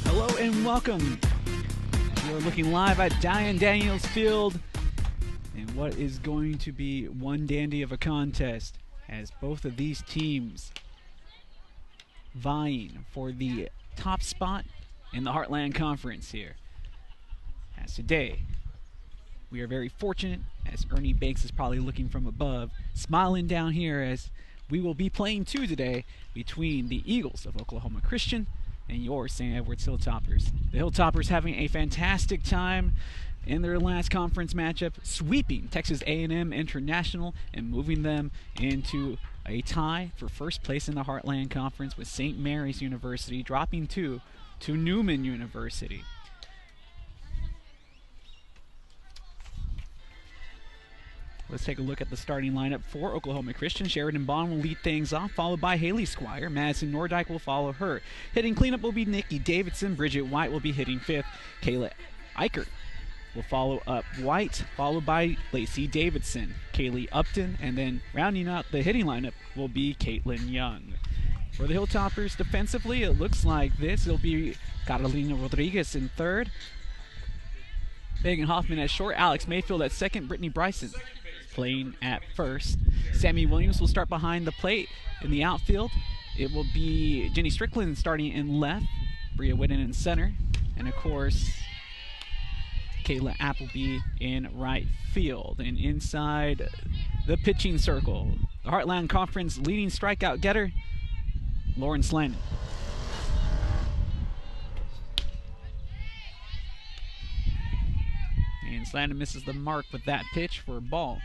Hello and welcome. We're looking live at Diane Daniels Field in what is going to be one dandy of a contest, as both of these teams vying for the top spot in the Heartland Conference here. As today, we are very fortunate, as Ernie Banks is probably looking from above, smiling down here, as we will be playing two today between the Eagles of Oklahoma Christian and your St. Edward's Hilltoppers. The Hilltoppers having a fantastic time in their last conference matchup, sweeping Texas A&M International and moving them into a tie for first place in the Heartland Conference, with St. Mary's University dropping to Newman University. Let's take a look at the starting lineup for Oklahoma Christian. Sheridan Bond will lead things off, followed by Haley Squire. Madison Nordyke will follow her. Hitting cleanup will be Nikki Davidson. Bridget White will be hitting fifth. Kayla Eichert will follow up White, followed by Lacey Davidson, Kaylee Upton, and then rounding out the hitting lineup will be Caitlin Young. For the Hilltoppers defensively, it looks like this. It'll be Carolina Rodriguez in third. Megan Hoffman at short. Alex Mayfield at second. Brittany Bryson playing at first. Sammy Williams will start behind the plate. In the outfield, it will be Jenny Strickland starting in left, Bria Whitten in center, and of course, Kayla Appleby in right field. And inside the pitching circle, the Heartland Conference leading strikeout getter, Lauren Slandon. And Slandon misses the mark with that pitch for a ball.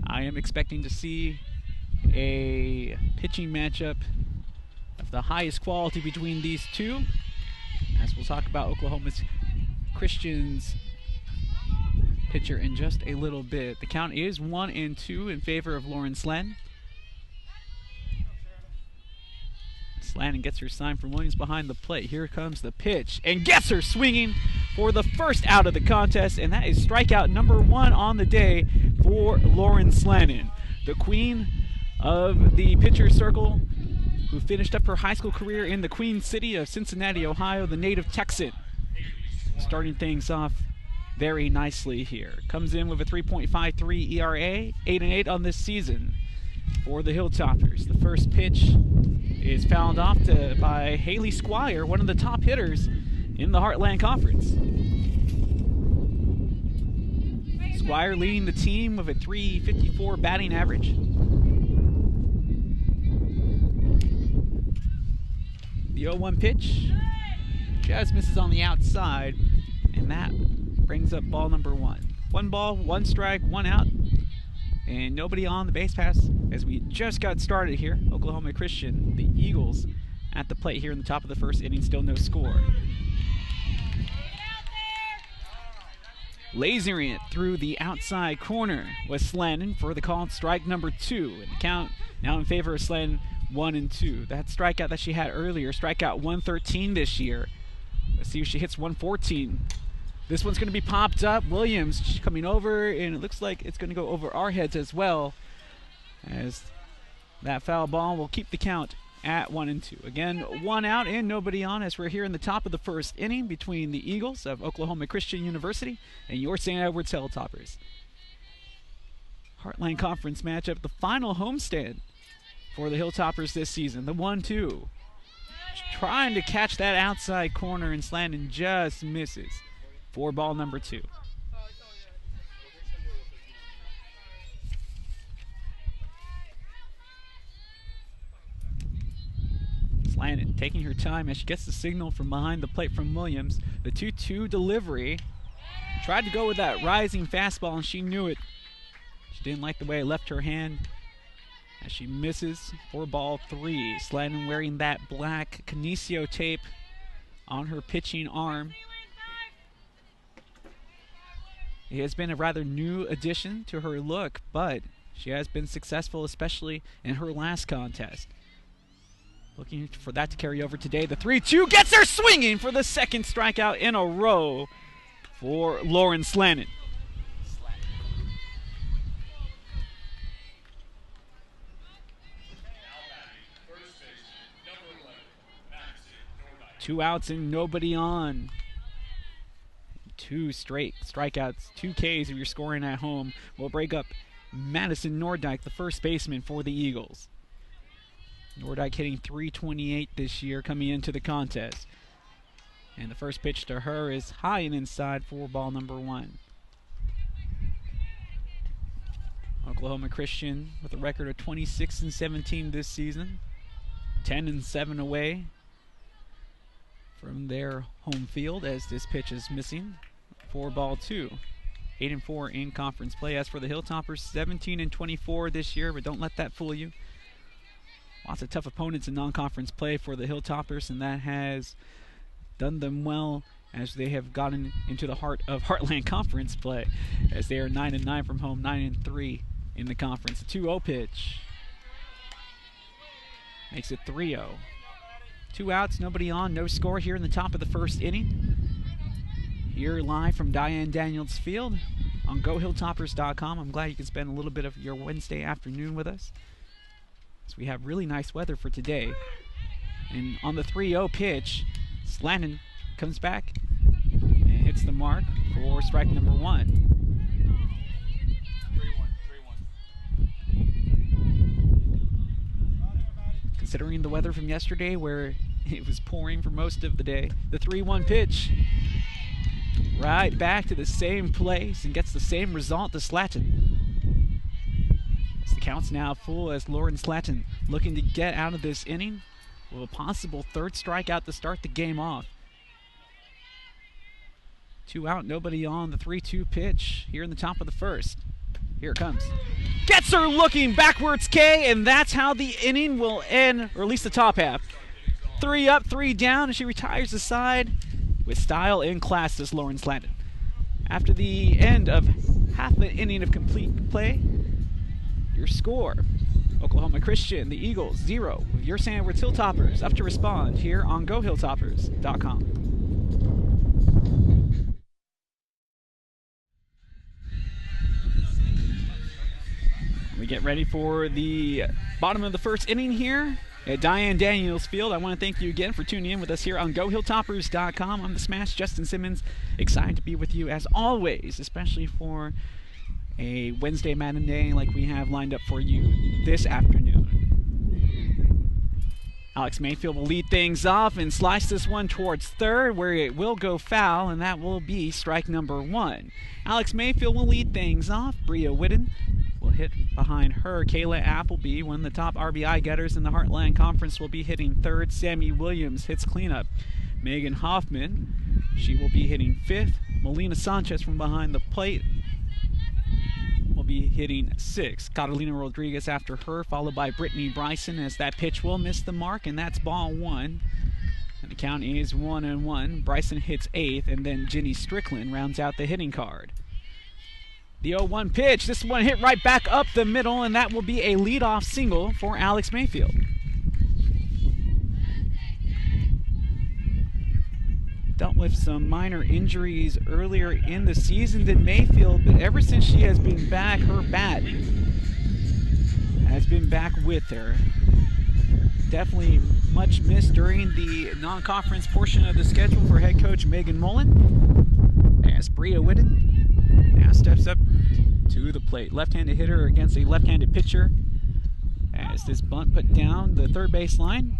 I am expecting to see a pitching matchup of the highest quality between these two, as we'll talk about Oklahoma Christian's pitcher in just a little bit. The count is 1-2 in favor of Lauren Slandon. Slandon gets her sign from Williams behind the plate. Here comes the pitch, and gets her swinging for the first out of the contest, and that is strikeout number 1 on the day for Lauren Slandon, the queen of the pitcher circle, who finished up her high school career in the Queen City of Cincinnati, Ohio, the native Texan. Starting things off very nicely here. Comes in with a 3.53 ERA, 8-8 on this season for the Hilltoppers. The first pitch is fouled off by Haley Squire, one of the top hitters in the Heartland Conference. Squire leading the team with a .354 batting average. The 0-1 pitch just misses on the outside, and that brings up ball number 1. 1 ball, 1 strike, 1 out, and nobody on the base pass as we just got started here. Oklahoma Christian, the Eagles, at the plate here in the top of the first inning, still no score. Lasering it through the outside corner was Slandon for the called strike number 2. And the count now in favor of Slandon, 1-2. That strikeout that she had earlier, strikeout 113 this year. Let's see if she hits 114. This one's going to be popped up. Williams coming over, and it looks like it's going to go over our heads as well, as that foul ball will keep the count at 1-2. Again, 1 out and nobody on, as we're here in the top of the first inning between the Eagles of Oklahoma Christian University and your St. Edward's Hilltoppers. Heartland Conference matchup, the final homestand for the Hilltoppers this season, the 1-2. Trying to catch that outside corner, and Slandon just misses for ball number 2. Slandon taking her time as she gets the signal from behind the plate from Williams. The 2-2 delivery. Tried to go with that rising fastball, and she knew it. She didn't like the way it left her hand, as she misses for ball 3. Slandon wearing that black Kinesio tape on her pitching arm. It has been a rather new addition to her look, but she has been successful, especially in her last contest. Looking for that to carry over today. The 3-2 gets her swinging for the second strikeout in a row for Lauren Slandon. 2 outs and nobody on. 2 straight strikeouts, 2 Ks if you're scoring at home, will break up Madison Nordyke, the first baseman for the Eagles. Nordyke hitting .328 this year coming into the contest. And the first pitch to her is high and inside for ball number 1. Oklahoma Christian with a record of 26-17 this season. 10-7 away from their home field as this pitch is missing for ball 2. 8-4 in conference play. As for the Hilltoppers, 17-24 this year, but don't let that fool you. Lots of tough opponents in non-conference play for the Hilltoppers, and that has done them well as they have gotten into the heart of Heartland Conference play, as they are 9-9 from home, 9-3 in the conference. A 2-0 pitch makes it 3-0. 2 outs, nobody on, no score here in the top of the first inning. Here live from Diane Daniels Field on GoHilltoppers.com. I'm glad you can spend a little bit of your Wednesday afternoon with us, so we have really nice weather for today. And on the 3-0 pitch, Slanton comes back and hits the mark for strike number 1. 3-1. Considering the weather from yesterday where it was pouring for most of the day, the 3-1 pitch right back to the same place and gets the same result to Slatton. The count's now full as Lauren Slatton looking to get out of this inning with a possible 3rd strikeout to start the game off. 2 out, nobody on, the 3-2 pitch here in the top of the first. Here it comes. Gets her looking backwards, K, and that's how the inning will end, or at least the top half. 3 up, 3 down, and she retires the side with style and class, this Lauren Slatton. After the end of half an inning of complete play, your score: Oklahoma Christian, the Eagles, 0. Your St. Edward's Hilltoppers up to respond here on GoHilltoppers.com. We get ready for the bottom of the first inning here at Diane Daniels Field. I want to thank you again for tuning in with us here on GoHilltoppers.com. I'm the Smash, Justin Simmons. Excited to be with you as always, especially for a Wednesday matinee like we have lined up for you this afternoon. Alex Mayfield will lead things off and slice this one towards third, where it will go foul, and that will be strike number 1. Alex Mayfield will lead things off. Bria Whitten will hit behind her. Kayla Appleby, one of the top RBI getters in the Heartland Conference, will be hitting third. Sammy Williams hits cleanup. Megan Hoffman, she will be hitting 5th. Melina Sanchez from behind the plate will be hitting 6th. Catalina Rodriguez after her, followed by Brittany Bryson, as that pitch will miss the mark, and that's ball 1. And the count is 1-1. Bryson hits 8th, and then Jenny Strickland rounds out the hitting card. The 0-1 pitch, this one hit right back up the middle, and that will be a leadoff single for Alex Mayfield. Dealt with some minor injuries earlier in the season than Mayfield, but ever since she has been back, her bat has been back with her. Definitely much missed during the non-conference portion of the schedule for head coach Megan Mullen, as Bria Whitten now steps up to the plate. Left-handed hitter against a left-handed pitcher, as this bunt put down the third base line.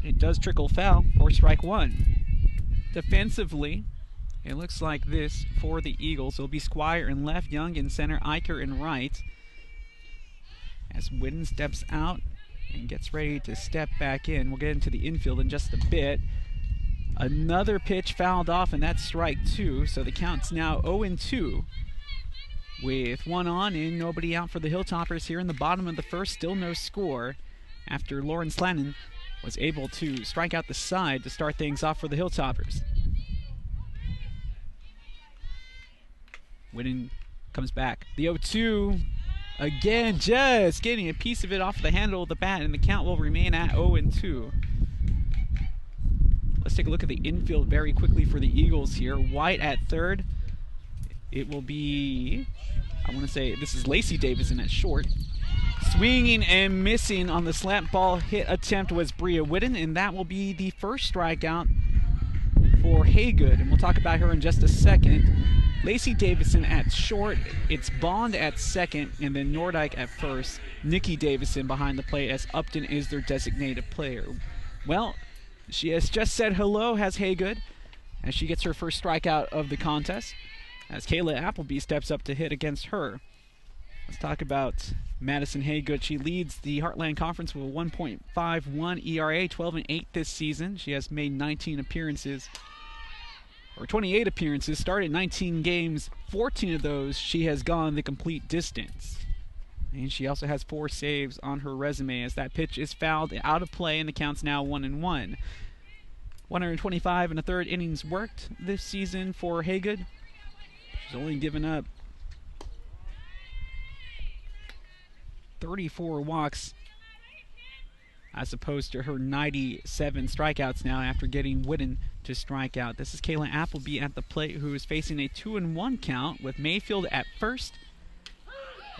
It does trickle foul for strike 1. Defensively, it looks like this for the Eagles. It'll be Squire in left, Young in center, Eicher in right, as Whitten steps out and gets ready to step back in. We'll get into the infield in just a bit. Another pitch fouled off, and that's strike 2, so the count's now 0-2 with 1 on and nobody out for the Hilltoppers here in the bottom of the first. Still no score after Lauren Slanton was able to strike out the side to start things off for the Hilltoppers. Whitten comes back. The 0-2 again, just getting a piece of it off the handle of the bat, and the count will remain at 0-2. Let's take a look at the infield very quickly for the Eagles here. White at third. It will be, I want to say, this is Lacey Davison at short. Swinging and missing on the slant ball hit attempt was Bria Whitten, and that will be the first strikeout for Haygood, and we'll talk about her in just a second. Lacey Davison at short, it's Bond at second, and then Nordyke at first. Nikki Davison behind the plate as Upton is their designated player. Well, she has just said hello, has Haygood, as she gets her first strikeout of the contest, as Kayla Appleby steps up to hit against her. Let's talk about Madison Haygood. She leads the Heartland Conference with a 1.51 ERA, 12-8 this season. She has made 19 appearances, or 28 appearances, started 19 games. 14 of those she has gone the complete distance. And she also has 4 saves on her resume, as that pitch is fouled out of play and the count's now 1-1. 125 and a third innings worked this season for Haygood. She's only given up 34 walks as opposed to her 97 strikeouts now after getting Whitten to strike out. This is Kayla Appleby at the plate, who is facing a 2-1 count with Mayfield at first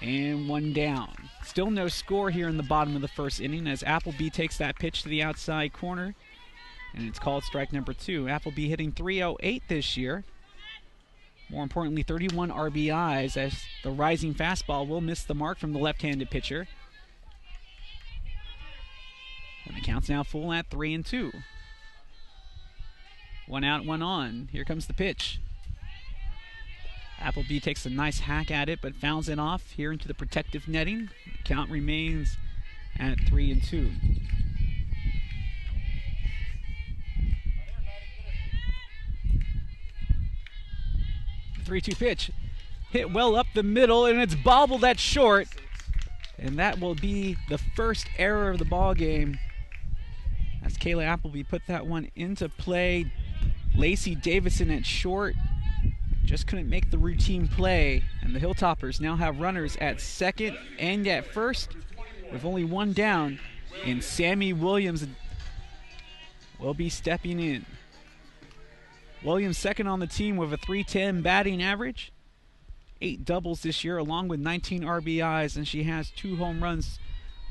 and 1 down. Still no score here in the bottom of the first inning as Appleby takes that pitch to the outside corner, and it's called strike number 2. Appleby hitting .308 this year. More importantly, 31 RBIs, as the rising fastball will miss the mark from the left-handed pitcher. And the count's now full at 3-2. 1 out, 1 on. Here comes the pitch. Appleby takes a nice hack at it, but fouls it off here into the protective netting. The count remains at 3-2. The 3-2 pitch hit well up the middle, and it's bobbled at short. And that will be the first error of the ball game, as Kayla Appleby put that one into play. Lacey Davison at short just couldn't make the routine play, and the Hilltoppers now have runners at second and at first with only 1 down, and Sammy Williams will be stepping in. Williams second on the team with a .310 batting average, 8 doubles this year along with 19 RBIs, and she has 2 home runs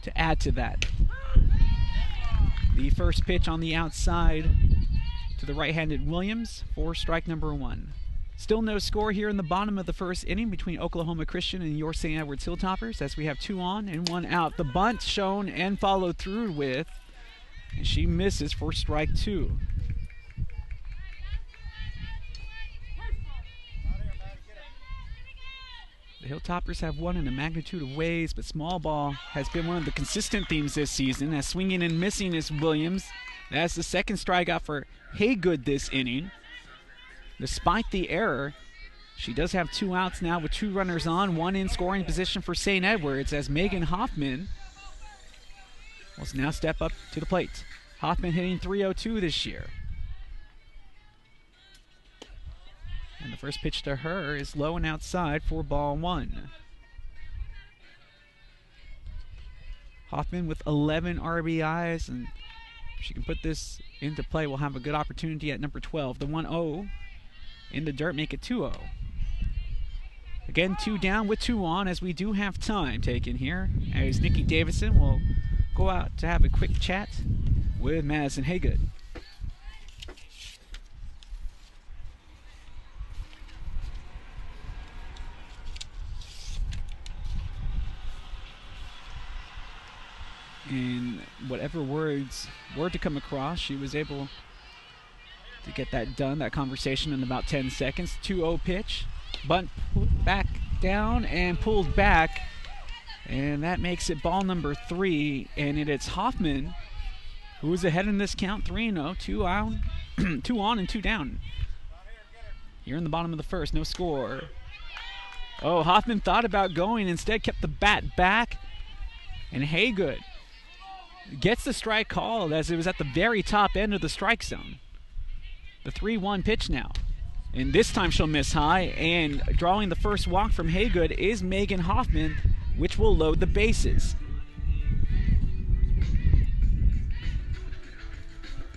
to add to that. The first pitch on the outside to the right-handed Williams for strike number 1. Still no score here in the bottom of the first inning between Oklahoma Christian and your St. Edwards Hilltoppers, as we have 2 on and 1 out. The bunt shown and followed through with, and she misses for strike 2. The Hilltoppers have won in a magnitude of ways, but small ball has been one of the consistent themes this season, as swinging and missing is Williams. That's the second strikeout for Haygood this inning. Despite the error, she does have 2 outs now with 2 runners on, 1 in scoring position for St. Edwards, as Megan Hoffman will now step up to the plate. Hoffman hitting .302 this year. And the first pitch to her is low and outside for ball 1. Hoffman with 11 RBIs, and if she can put this into play, we'll have a good opportunity at number 12. The 1-0 in the dirt, make it 2-0. Again, 2 down with 2 on, as we do have time taken here, as Nikki Davison will go out to have a quick chat with Madison Haygood. And whatever words were to come across, she was able to get that done, that conversation, in about 10 seconds. 2-0 pitch. Bunt back down and pulled back. And that makes it ball number 3. And it's Hoffman who is ahead in this count, 3-0. 2 on, 2 on and 2 down. Here in the bottom of the first, no score. Oh, Hoffman thought about going, instead kept the bat back. And Haygood gets the strike called, as it was at the very top end of the strike zone. The 3-1 pitch now. And this time she'll miss high, and drawing the first walk from Haygood is Megan Hoffman, which will load the bases.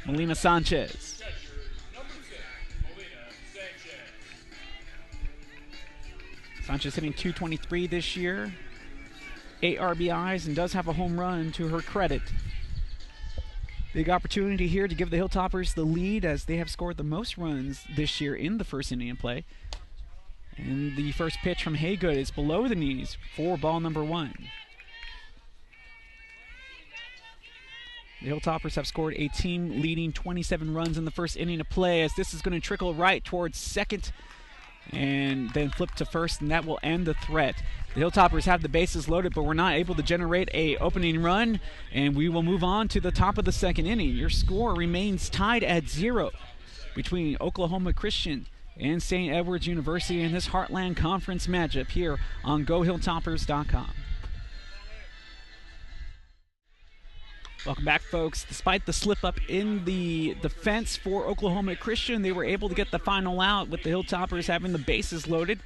Melina Sanchez. Sanchez hitting .223 this year. 8 RBIs, and does have a home run to her credit. Big opportunity here to give the Hilltoppers the lead, as they have scored the most runs this year in the first inning of play. And the first pitch from Haygood is below the knees for ball number 1. The Hilltoppers have scored a team-leading 27 runs in the first inning of play, as this is going to trickle right towards second and then flip to first, and that will end the threat. The Hilltoppers have the bases loaded, but we're not able to generate a opening run, and we will move on to the top of the second inning. Your score remains tied at 0 between Oklahoma Christian and St. Edward's University in this Heartland Conference matchup here on GoHilltoppers.com. Welcome back, folks. Despite the slip-up in the defense for Oklahoma Christian, they were able to get the final out with the Hilltoppers having the bases loaded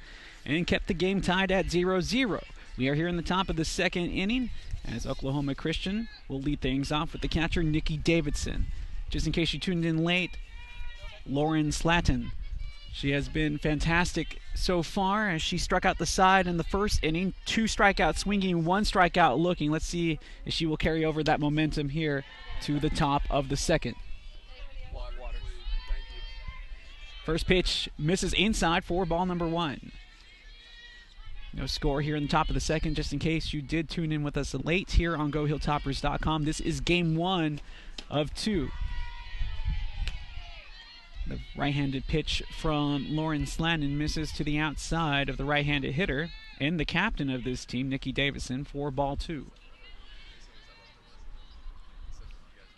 and kept the game tied at 0-0. We are here in the top of the second inning, as Oklahoma Christian will lead things off with the catcher, Nikki Davidson. Just in case you tuned in late, Lauren Slatton. She has been fantastic so far, as she struck out the side in the first inning. 2 strikeouts swinging, 1 strikeout looking. Let's see if she will carry over that momentum here to the top of the second. First pitch misses inside for ball number 1. No score here in the top of the second, just in case you did tune in with us late here on GoHilltoppers.com. This is game 1 of 2. The right-handed pitch from Lauren Slatton misses to the outside of the right-handed hitter and the captain of this team, Nikki Davidson, for ball 2.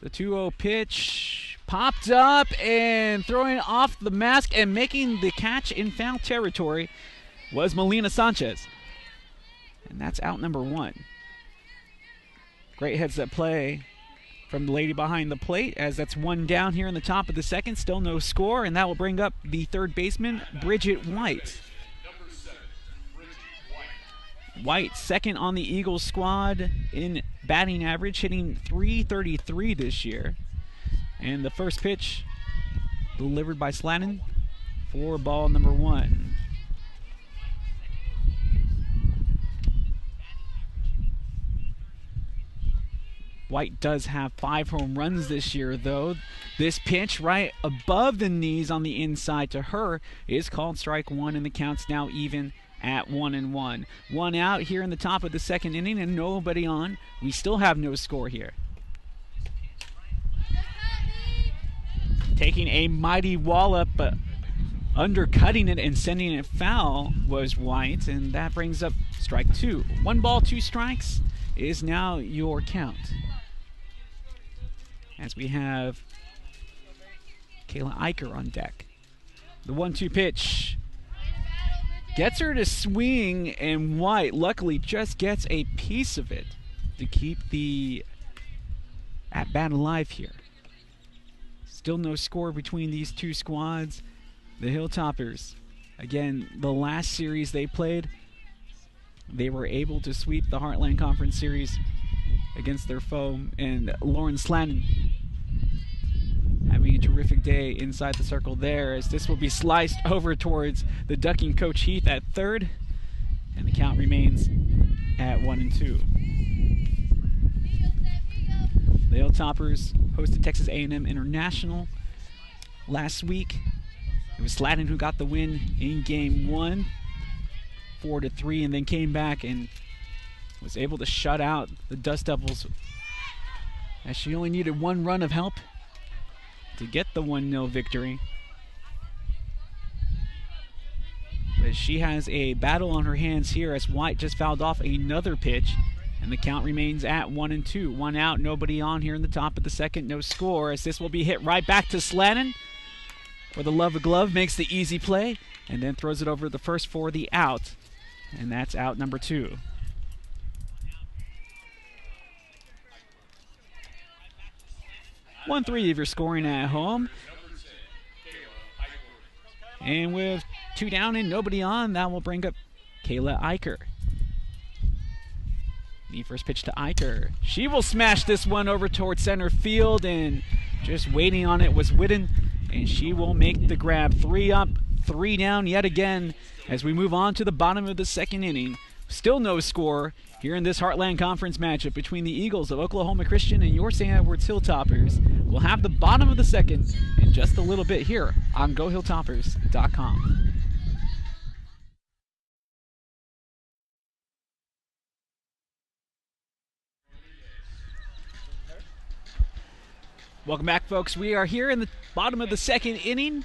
The 2-0 pitch popped up and throwing off the mask and making the catch in foul territory was Melina Sanchez. And that's out number 1. Great heads-up play from the lady behind the plate, as that's 1 down here in the top of the second. Still no score, and that will bring up the third baseman, Bridget White. White, second on the Eagles squad in batting average, hitting .333 this year. And the first pitch delivered by Slatton for ball number 1. White does have 5 home runs this year, though. This pitch right above the knees on the inside to her is called strike 1, and the count's now even at 1-1. 1 out here in the top of the second inning and nobody on. We still have no score here. Taking a mighty wallop, but undercutting it and sending it foul was White, and that brings up strike 2. 1 ball, 2 strikes is now your count, as we have Kayla Eicher on deck. The 1-2 pitch gets her to swing, and White luckily just gets a piece of it to keep the at-bat alive here. Still no score between these two squads. The Hilltoppers, again, the last series they played, they were able to sweep the Heartland Conference series against their foe, and Lauren Slatton having a terrific day inside the circle there, as this will be sliced over towards the ducking coach Heath at third, and the count remains at 1-2. The Hilltoppers hosted Texas A&M International last week. It was Slatton who got the win in game 1, 4-3, and then came back and was able to shut out the Dust Devils, as she only needed 1 run of help to get the 1-0 victory. But she has a battle on her hands here, as White just fouled off another pitch, and the count remains at 1-2. 1 out, nobody on here in the top of the second, no score, as this will be hit right back to Slatton. For the love of glove, makes the easy play, and then throws it over the first for the out, and that's out number 2. One three if you're scoring at home. And with 2 down and nobody on, that will bring up Kayla Eicher. The first pitch to Eicher. She will smash this one over towards center field, and just waiting on it was Whitten, and she will make the grab. 3 up, 3 down yet again as we move on to the bottom of the second inning. Still no score here in this Heartland Conference matchup between the Eagles of Oklahoma Christian and your St. Edwards Hilltoppers. We'll have the bottom of the second in just a little bit here on GoHilltoppers.com. Welcome back, folks. We are here in the bottom of the second inning.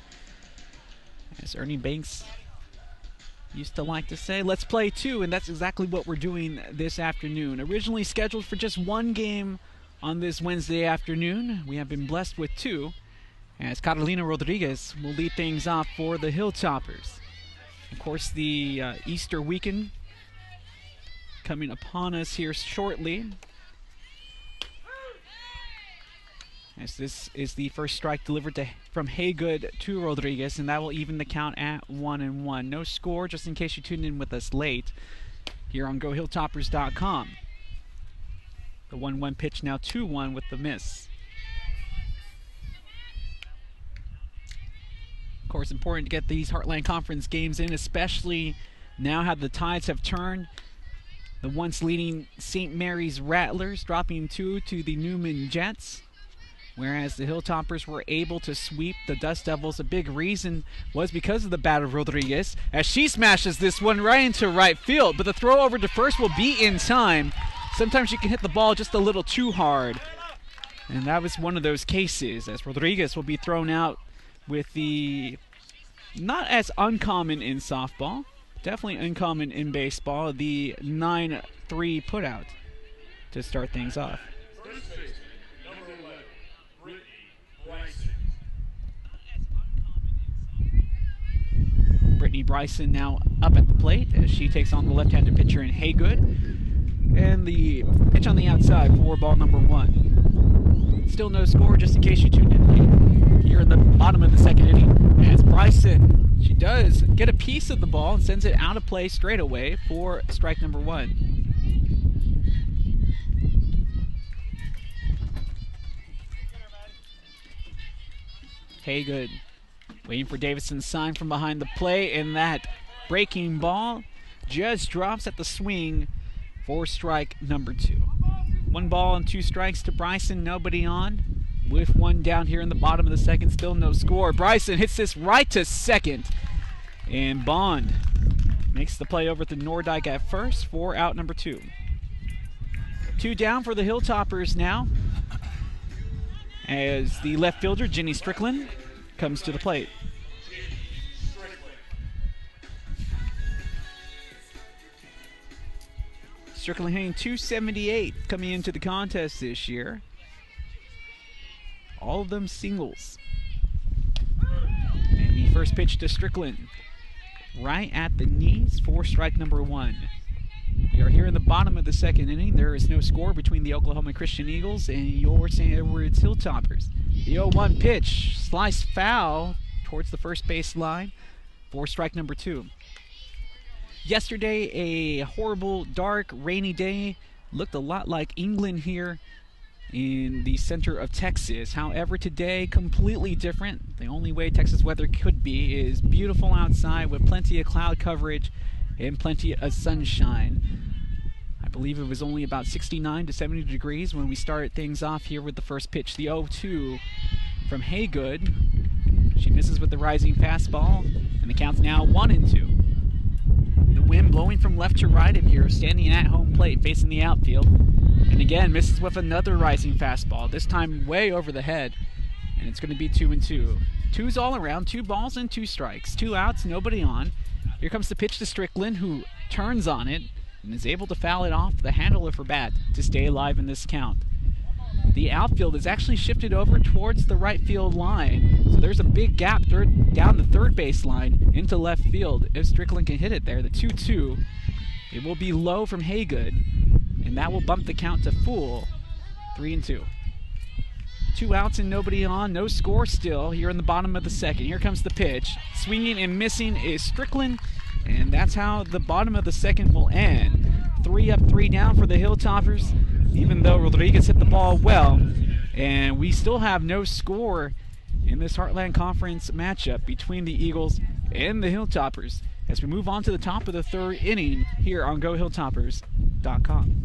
As Ernie Banks used to like to say, let's play two, and that's exactly what we're doing this afternoon. Originally scheduled for just one game on this Wednesday afternoon, we have been blessed with two, as Carolina Rodriguez will lead things off for the Hilltoppers. Of course, the Easter weekend coming upon us here shortly, as this is the first strike delivered from Haygood to Rodriguez, and that will even the count at 1-1. No score, just in case you tuned in with us late here on GoHilltoppers.com. The 1-1 pitch, now 2-1 with the miss. Of course, important to get these Heartland Conference games in, especially now how the tides have turned. The once leading St. Mary's Rattlers dropping 2 to the Newman Jets, whereas the Hilltoppers were able to sweep the Dust Devils. A big reason was because of the bat of Rodriguez, as she smashes this one right into right field, but the throw over to first will be in time. Sometimes you can hit the ball just a little too hard, and that was one of those cases, as Rodriguez will be thrown out with the not as uncommon in softball, definitely uncommon in baseball, the 9-3 putout to start things off. Brittany Bryson now up at the plate as she takes on the left-handed pitcher in Haygood. And the pitch on the outside for ball number 1. Still no score, just in case you tuned in late. Here in the bottom of the second inning, as Bryson, she does get a piece of the ball and sends it out of play straight away for strike number 1. Haygood waiting for Davidson's sign from behind the plate, and that breaking ball just drops at the swing for strike number 2. 1 ball and 2 strikes to Bryson, nobody on. With 1 down here in the bottom of the second, still no score. Bryson hits this right to second, and Bond makes the play over to Nordyke at first for out number 2. 2 down for the Hilltoppers now, as the left fielder, Jenny Strickland, comes to the plate. Strickland hitting .278 coming into the contest this year. All of them singles. And the first pitch to Strickland, right at the knees for strike number 1. We are here in the bottom of the second inning. There is no score between the Oklahoma Christian Eagles and your St. Edwards Hilltoppers. The 0-1 pitch, slice foul towards the first base line for strike number 2. Yesterday, a horrible, dark, rainy day. Looked a lot like England here in the center of Texas. However, today, completely different. The only way Texas weather could be is beautiful outside with plenty of cloud coverage and plenty of sunshine. I believe it was only about 69 to 70 degrees when we started things off here with the first pitch. The 0-2 from Haygood. She misses with the rising fastball, and the count's now 1-2. The wind blowing from left to right if you're standing at home plate facing the outfield. And again, misses with another rising fastball, this time way over the head. And it's going to be 2-2. 2's all around, 2 balls and 2 strikes. 2 outs, nobody on. Here comes the pitch to Strickland, who turns on it and is able to foul it off the handle of her bat to stay alive in this count. The outfield is actually shifted over towards the right field line, so there's a big gap down the third base line into left field. If Strickland can hit it there, the 2-2, it will be low from Haygood, and that will bump the count to full 3-2. 2 outs and nobody on, no score still here in the bottom of the second. Here comes the pitch. Swinging and missing is Strickland, and that's how the bottom of the second will end. 3 up, 3 down for the Hilltoppers, even though Rodriguez hit the ball well. And we still have no score in this Heartland Conference matchup between the Eagles and the Hilltoppers. as we move on to the top of the third inning here on GoHilltoppers.com.